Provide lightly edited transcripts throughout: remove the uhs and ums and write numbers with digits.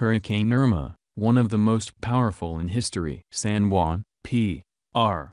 Hurricane Irma, one of the most powerful in history. San Juan, P.R.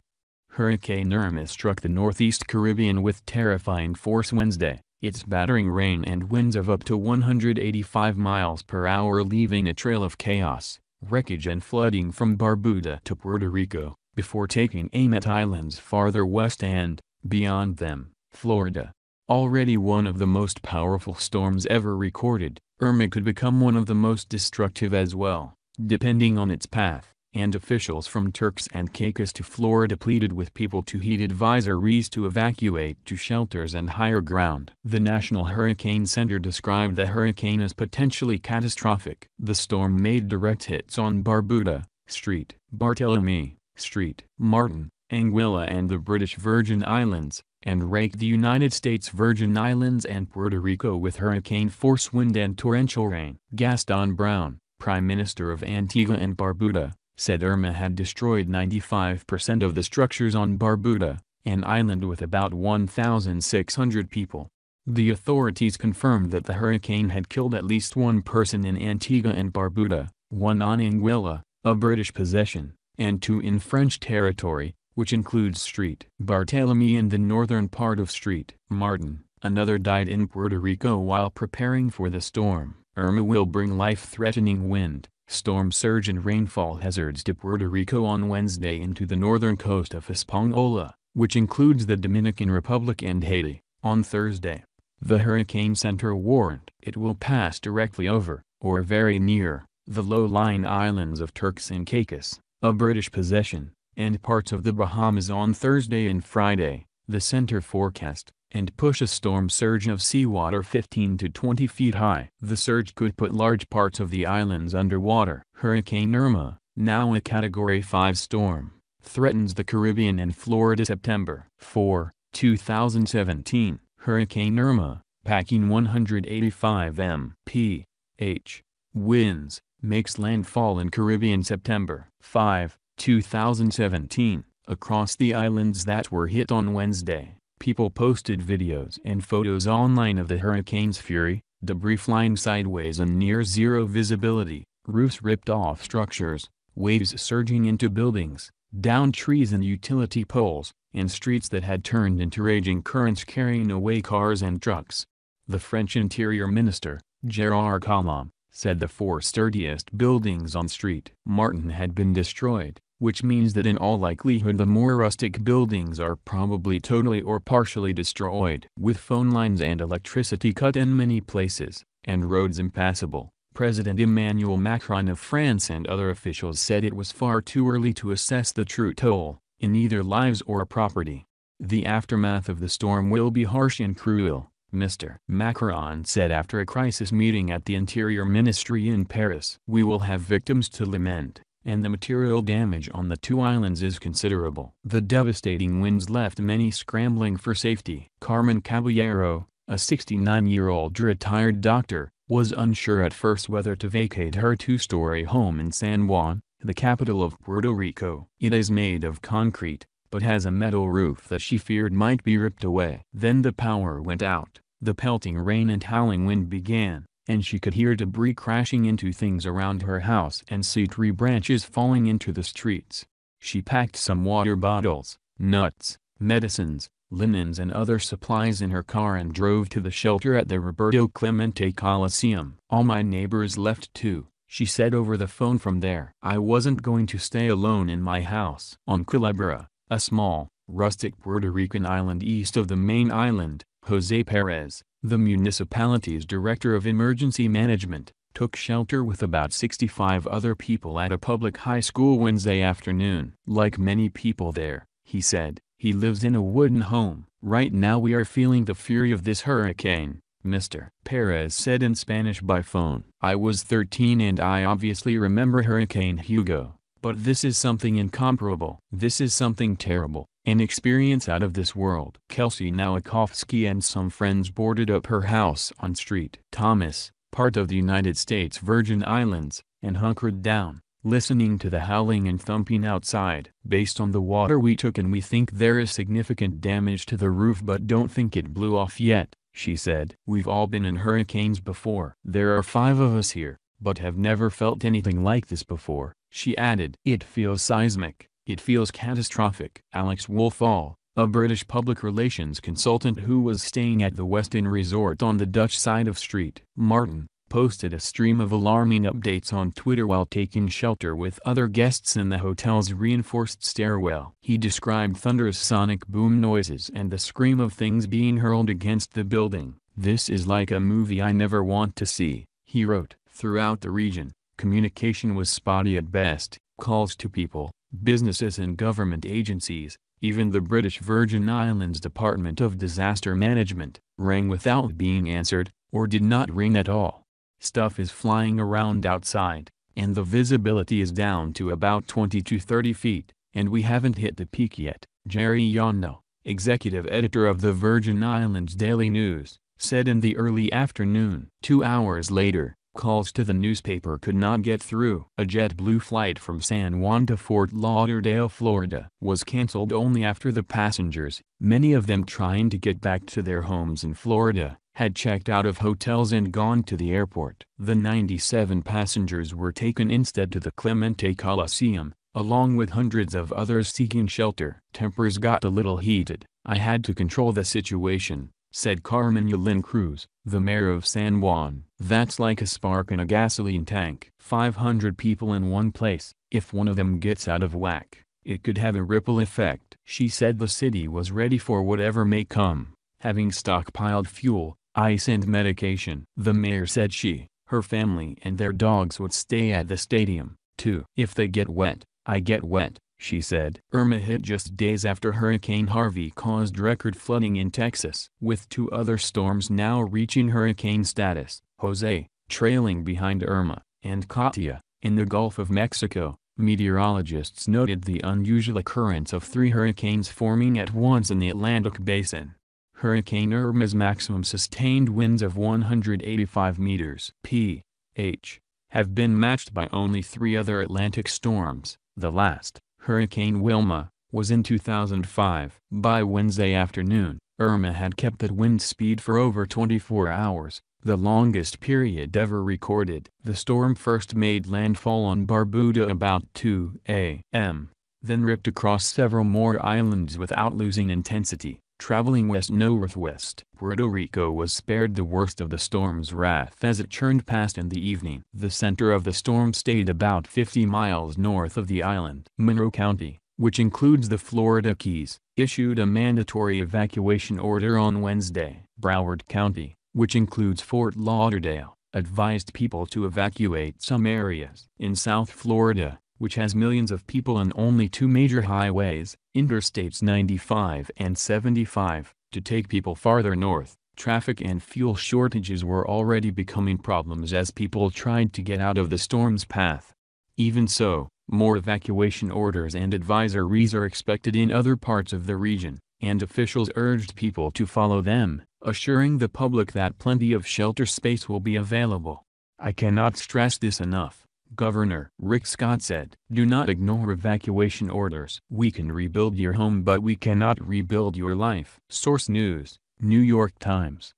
Hurricane Irma struck the northeast Caribbean with terrifying force Wednesday, its battering rain and winds of up to 185 miles per hour leaving a trail of chaos, wreckage and flooding from Barbuda to Puerto Rico, before taking aim at islands farther west and, beyond them, Florida. Already one of the most powerful storms ever recorded, Irma could become one of the most destructive as well, depending on its path, and officials from Turks and Caicos to Florida pleaded with people to heed advisories to evacuate to shelters and higher ground. The National Hurricane Center described the hurricane as potentially catastrophic. The storm made direct hits on Barbuda, St. Barthélemy, St. Martin, Anguilla and the British Virgin Islands, and raked the United States Virgin Islands and Puerto Rico with hurricane-force wind and torrential rain. Gaston Browne, Prime Minister of Antigua and Barbuda, said Irma had destroyed 95% of the structures on Barbuda, an island with about 1,600 people. The authorities confirmed that the hurricane had killed at least one person in Antigua and Barbuda, one on Anguilla, a British possession, and two in French territory, which includes St. Barthélemy in the northern part of St. Martin. Another died in Puerto Rico while preparing for the storm. Irma will bring life-threatening wind, storm surge and rainfall hazards to Puerto Rico on Wednesday into the northern coast of Hispaniola, which includes the Dominican Republic and Haiti, on Thursday. The Hurricane Center warned it will pass directly over, or very near, the low-lying islands of Turks and Caicos, a British possession, and parts of the Bahamas on Thursday and Friday, the center forecast, and push a storm surge of seawater 15 to 20 feet high. The surge could put large parts of the islands underwater. Hurricane Irma, now a Category 5 storm, threatens the Caribbean and Florida September 4, 2017. Hurricane Irma, packing 185 mph winds, makes landfall in Caribbean September 5, 2017, across the islands that were hit on Wednesday. People posted videos and photos online of the hurricane's fury, debris flying sideways and near zero visibility, roofs ripped off structures, waves surging into buildings, downed trees and utility poles, and streets that had turned into raging currents carrying away cars and trucks. The French Interior Minister, Gérard Collomb, said the four sturdiest buildings on St. Martin had been destroyed, which means that in all likelihood the more rustic buildings are probably totally or partially destroyed. With phone lines and electricity cut in many places, and roads impassable, President Emmanuel Macron of France and other officials said it was far too early to assess the true toll, in either lives or property. The aftermath of the storm will be harsh and cruel, Mr. Macron said after a crisis meeting at the Interior Ministry in Paris. We will have victims to lament, and the material damage on the two islands is considerable. The devastating winds left many scrambling for safety. Carmen Caballero, a 69-year-old retired doctor, was unsure at first whether to vacate her two-story home in San Juan, the capital of Puerto Rico. It is made of concrete, but has a metal roof that she feared might be ripped away. Then the power went out, the pelting rain and howling wind began, and she could hear debris crashing into things around her house and see tree branches falling into the streets. She packed some water bottles, nuts, medicines, linens and other supplies in her car and drove to the shelter at the Roberto Clemente Coliseum. All my neighbors left too, she said over the phone from there. I wasn't going to stay alone in my house. On Culebra, a small, rustic Puerto Rican island east of the main island, José Perez, the municipality's director of emergency management, took shelter with about 65 other people at a public high school Wednesday afternoon. Like many people there, he said, he lives in a wooden home. Right now we are feeling the fury of this hurricane, Mr. Perez said in Spanish by phone. I was 13 and I obviously remember Hurricane Hugo, but this is something incomparable. This is something terrible, an experience out of this world. Kelsey Nowakowski and some friends boarded up her house on St. Thomas, part of the United States Virgin Islands, and hunkered down, listening to the howling and thumping outside. Based on the water we took in, we think there is significant damage to the roof but don't think it blew off yet, she said. We've all been in hurricanes before. There are 5 of us here, but have never felt anything like this before," she added. "It feels seismic, it feels catastrophic." Alex Wolfall, a British public relations consultant who was staying at the Westin Resort on the Dutch side of St. Martin, posted a stream of alarming updates on Twitter while taking shelter with other guests in the hotel's reinforced stairwell. He described thunderous sonic boom noises and the scream of things being hurled against the building. "This is like a movie I never want to see," he wrote. Throughout the region, communication was spotty at best. Calls to people, businesses and government agencies, even the British Virgin Islands Department of Disaster Management, rang without being answered, or did not ring at all. "Stuff is flying around outside, and the visibility is down to about 20 to 30 feet, and we haven't hit the peak yet," Jerry Yonno, executive editor of the Virgin Islands Daily News, said in the early afternoon. 2 hours later, calls to the newspaper could not get through. A JetBlue flight from San Juan to Fort Lauderdale, Florida, was canceled only after the passengers, many of them trying to get back to their homes in Florida, had checked out of hotels and gone to the airport. The 97 passengers were taken instead to the Clemente Coliseum, along with hundreds of others seeking shelter. "Tempers got a little heated. I had to control the situation," said Carmen Yulín Cruz, the mayor of San Juan. "That's like a spark in a gasoline tank. 500 people in one place. If one of them gets out of whack, it could have a ripple effect." She said the city was ready for whatever may come, having stockpiled fuel, ice and medication. The mayor said she, her family and their dogs would stay at the stadium, too. "If they get wet, I get wet," she said. Irma hit just days after Hurricane Harvey caused record flooding in Texas. With 2 other storms now reaching hurricane status, Jose, trailing behind Irma, and Katia, in the Gulf of Mexico, meteorologists noted the unusual occurrence of 3 hurricanes forming at once in the Atlantic Basin. Hurricane Irma's maximum sustained winds of 185 meters (ph) have been matched by only 3 other Atlantic storms. The last, Hurricane Wilma, was in 2005. By Wednesday afternoon, Irma had kept that wind speed for over 24 hours, the longest period ever recorded. The storm first made landfall on Barbuda about 2 a.m., then ripped across several more islands without losing intensity, traveling west-northwest. Puerto Rico was spared the worst of the storm's wrath as it churned past in the evening. The center of the storm stayed about 50 miles north of the island. Monroe County, which includes the Florida Keys, issued a mandatory evacuation order on Wednesday. Broward County, which includes Fort Lauderdale, advised people to evacuate some areas. In South Florida, which has millions of people and only 2 major highways, Interstates 95 and 75, to take people farther north, traffic and fuel shortages were already becoming problems as people tried to get out of the storm's path. Even so, more evacuation orders and advisories are expected in other parts of the region, and officials urged people to follow them, assuring the public that plenty of shelter space will be available. "I cannot stress this enough," Governor Rick Scott said. "Do not ignore evacuation orders. We can rebuild your home, but we cannot rebuild your life." Source News, New York Times.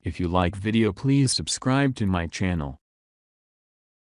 If you like video, please subscribe to my channel.